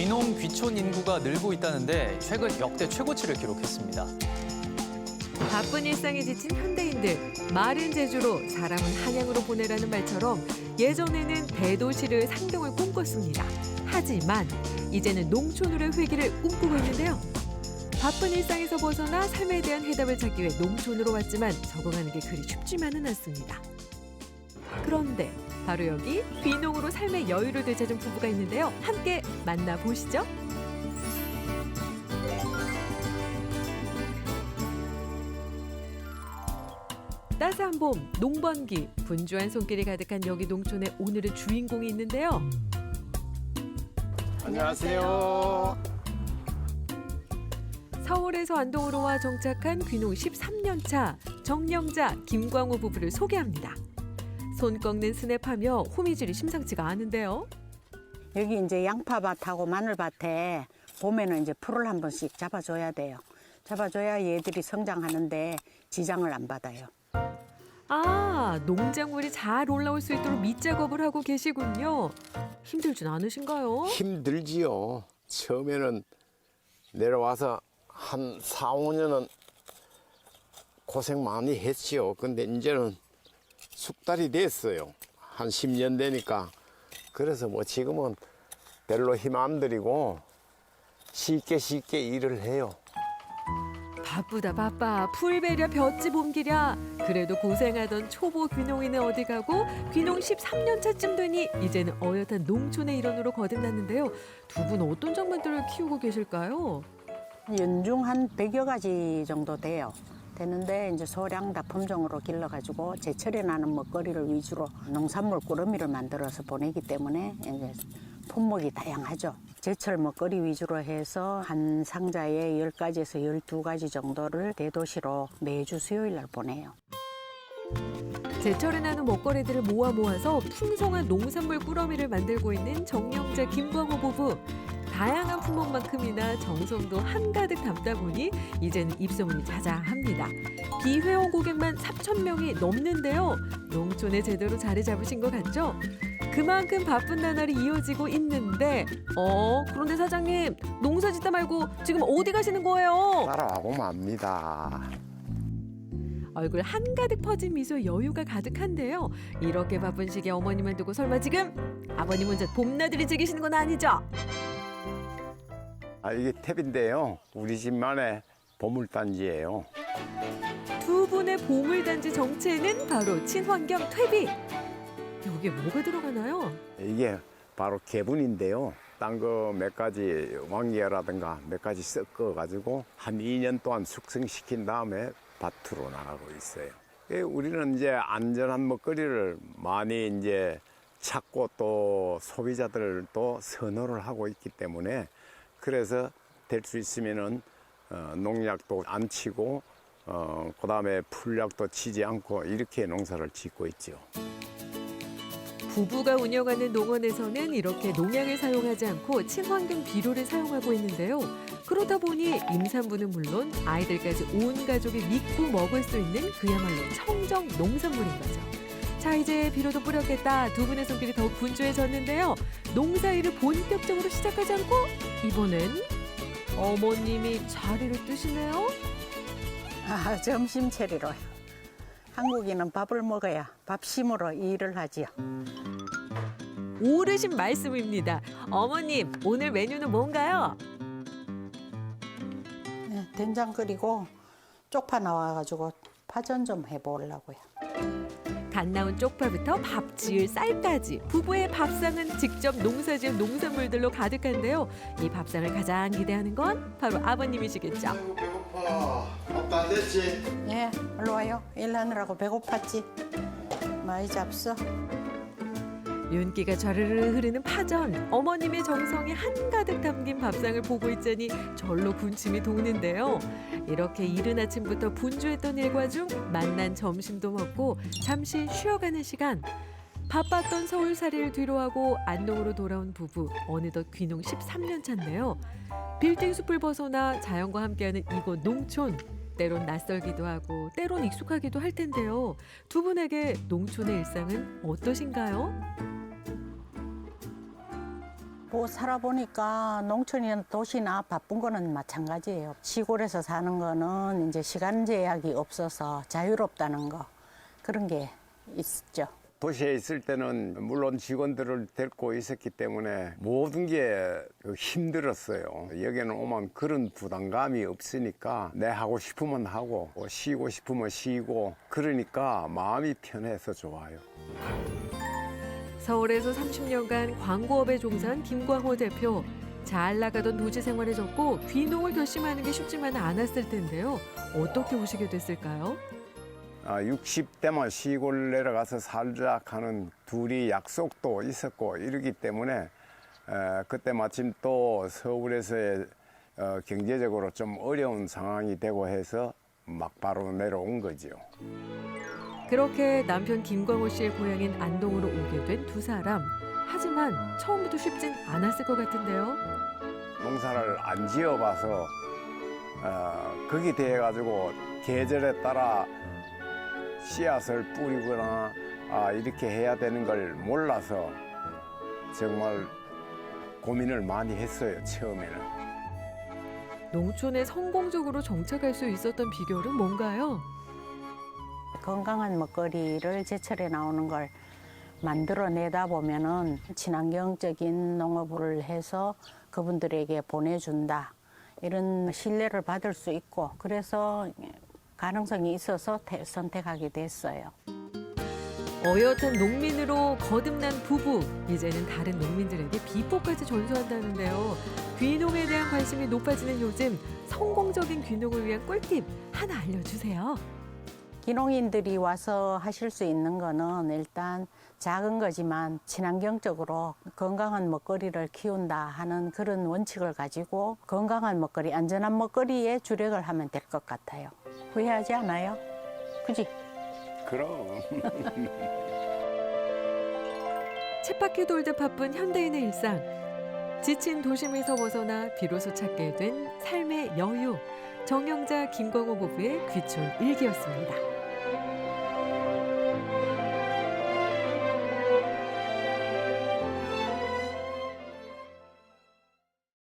귀농 귀촌 인구가 늘고 있다는데 최근 역대 최고치를 기록했습니다. 바쁜 일상에 지친 현대인들, 마른 제주로 사람을 한양으로 보내라는 말처럼 예전에는 대도시를 상경을 꿈꿨습니다. 하지만 이제는 농촌으로의 회귀를 꿈꾸고 있는데요. 바쁜 일상에서 벗어나 삶에 대한 해답을 찾기 위해 농촌으로 왔지만 적응하는 게 그리 쉽지만은 않습니다. 그런데 바로 여기 귀농으로 삶의 여유를 되찾은 부부가 있는데요. 함께 만나보시죠. 따스한 봄, 농번기, 분주한 손길이 가득한 여기 농촌에 오늘의 주인공이 있는데요. 안녕하세요. 서울에서 안동으로 와 정착한 귀농 13년 차 정영자, 김광호 부부를 소개합니다. 손 꺾는 스냅하며 호미질이 심상치가 않은데요. 여기 이제 양파밭하고 마늘밭에 봄에는 이제 풀을 한 번씩 잡아줘야 돼요. 잡아줘야 얘들이 성장하는데 지장을 안 받아요. 아, 농작물이 잘 올라올 수 있도록 밑작업을 하고 계시군요. 힘들진 않으신가요? 힘들지요. 처음에는 내려와서 한 4, 5년은 고생 많이 했지요. 근데 이제는 숙달이 됐어요. 한 10년 되니까. 그래서 뭐 지금은 별로 힘 안 들이고 쉽게 일을 해요. 바쁘다 바빠 풀베랴 볕집 옮기랴. 그래도 고생하던 초보 귀농이는 어디 가고 귀농 13년 차쯤 되니 이제는 어엿한 농촌의 일원으로 거듭났는데요. 두 분 어떤 작물들을 키우고 계실까요? 연중 한 100여 가지 정도 돼요. 되는데 이제 소량 다품종으로 길러가지고 제철에 나는 먹거리를 위주로 농산물 꾸러미를 만들어서 보내기 때문에 이제 품목이 다양하죠. 제철 먹거리 위주로 해서 한 상자에 10가지에서 12가지 정도를 대도시로 매주 수요일 날 보내요. 제철에 나는 먹거리들을 모아서 풍성한 농산물 꾸러미를 만들고 있는 정영자, 김광호 부부. 다양한 품목만큼이나 정성도 한가득 담다 보니 이제는 입소문이 자자합니다. 비회원 고객만 3,000명이 넘는데요. 농촌에 제대로 자리 잡으신 것 같죠? 그만큼 바쁜 나날이 이어지고 있는데 그런데 사장님, 농사 짓다 말고 지금 어디 가시는 거예요? 따라하고 맙니다. 얼굴 한가득 퍼진 미소 여유가 가득한데요. 이렇게 바쁜 시기에 어머님을 두고 설마 지금 아버님 혼자 봄나들이 즐기시는 건 아니죠? 이게 탭인데요. 우리 집만의 보물단지예요. 두 분의 보물단지 정체는 바로 친환경 퇴비. 여기에 뭐가 들어가나요? 이게 바로 개분인데요. 딴 거 몇 가지 왕개라든가 몇 가지 섞어가지고 한 2년 동안 숙성시킨 다음에 밭으로 나가고 있어요. 우리는 이제 안전한 먹거리를 많이 이제 찾고 또 소비자들도 선호를 하고 있기 때문에 그래서 될 수 있으면은 농약도 안 치고 그다음에 풀약도 치지 않고 이렇게 농사를 짓고 있죠. 부부가 운영하는 농원에서는 이렇게 농약을 사용하지 않고 친환경 비료를 사용하고 있는데요. 그러다 보니 임산부는 물론 아이들까지 온 가족이 믿고 먹을 수 있는 그야말로 청정 농산물인 거죠. 자, 이제 비료도 뿌렸겠다. 두 분의 손길이 더욱 분주해졌는데요. 농사일을 본격적으로 시작하지 않고 이번엔 어머님이 자리를 뜨시네요. 점심 차리러요. 한국인은 밥을 먹어야 밥심으로 일을 하지요. 오르신 말씀입니다. 어머님, 오늘 메뉴는 뭔가요? 네, 된장 끓이고 쪽파 나와가지고 파전 좀 해보려고요. 갓 나온 쪽파부터 밥 지을 쌀까지 부부의 밥상은 직접 농사지은 농산물들로 가득한데요. 이 밥상을 가장 기대하는 건 바로 아버님이시겠죠. 아이고 배고파. 밥도 안 됐지? 예, 일로 와요. 일하느라고 배고팠지. 많이 잡숴. 윤기가 좌르르 흐르는 파전. 어머님의 정성이 한가득 담긴 밥상을 보고 있자니 절로 군침이 도는데요. 이렇게 이른 아침부터 분주했던 일과 중 만난 점심도 먹고 잠시 쉬어가는 시간. 바빴던 서울살이를 뒤로하고 안동으로 돌아온 부부. 어느덧 귀농 13년 차인데요. 빌딩 숲을 벗어나 자연과 함께하는 이곳 농촌. 때론 낯설기도 하고 때론 익숙하기도 할 텐데요. 두 분에게 농촌의 일상은 어떠신가요? 뭐 살아보니까 농촌이나 도시나 바쁜 거는 마찬가지예요. 시골에서 사는 거는 이제 시간 제약이 없어서 자유롭다는 거 그런 게 있죠. 도시에 있을 때는 물론 직원들을 데리고 있었기 때문에 모든 게 힘들었어요. 여기는 오면 그런 부담감이 없으니까 내 하고 싶으면 하고 쉬고 싶으면 쉬고 그러니까 마음이 편해서 좋아요. 서울에서 30년간 광고업에 종사한 김광호 대표. 잘 나가던 도시 생활에 접고 귀농을 결심하는 게 쉽지만은 않았을 텐데요. 어떻게 오시게 됐을까요? 60대만 시골 내려가서 살자 하는 둘이 약속도 있었고 이러기 때문에 그때 마침 또 서울에서의 경제적으로 좀 어려운 상황이 되고 해서 막바로 내려온 거죠. 그렇게 남편 김광호 씨의 고향인 안동으로 오게 된 두 사람. 하지만 처음부터 쉽진 않았을 것 같은데요. 농사를 안 지어봐서 거기 대해 가지고 계절에 따라 씨앗을 뿌리거나 이렇게 해야 되는 걸 몰라서 정말 고민을 많이 했어요, 처음에는. 농촌에 성공적으로 정착할 수 있었던 비결은 뭔가요? 건강한 먹거리를 제철에 나오는 걸 만들어내다 보면은 친환경적인 농업을 해서 그분들에게 보내준다. 이런 신뢰를 받을 수 있고 그래서 가능성이 있어서 선택하게 됐어요. 어엿한 농민으로 거듭난 부부. 이제는 다른 농민들에게 비법까지 전수한다는데요. 귀농에 대한 관심이 높아지는 요즘 성공적인 귀농을 위한 꿀팁 하나 알려주세요. 귀농인들이 와서 하실 수 있는 거는 일단 작은 거지만 친환경적으로 건강한 먹거리를 키운다 하는 그런 원칙을 가지고 건강한 먹거리, 안전한 먹거리에 주력을 하면 될 것 같아요. 후회하지 않아요? 그지? 그럼. 쳇바퀴 돌듯 바쁜 현대인의 일상. 지친 도심에서 벗어나 비로소 찾게 된 삶의 여유. 정영자, 김광호 부부의 귀촌 일기였습니다.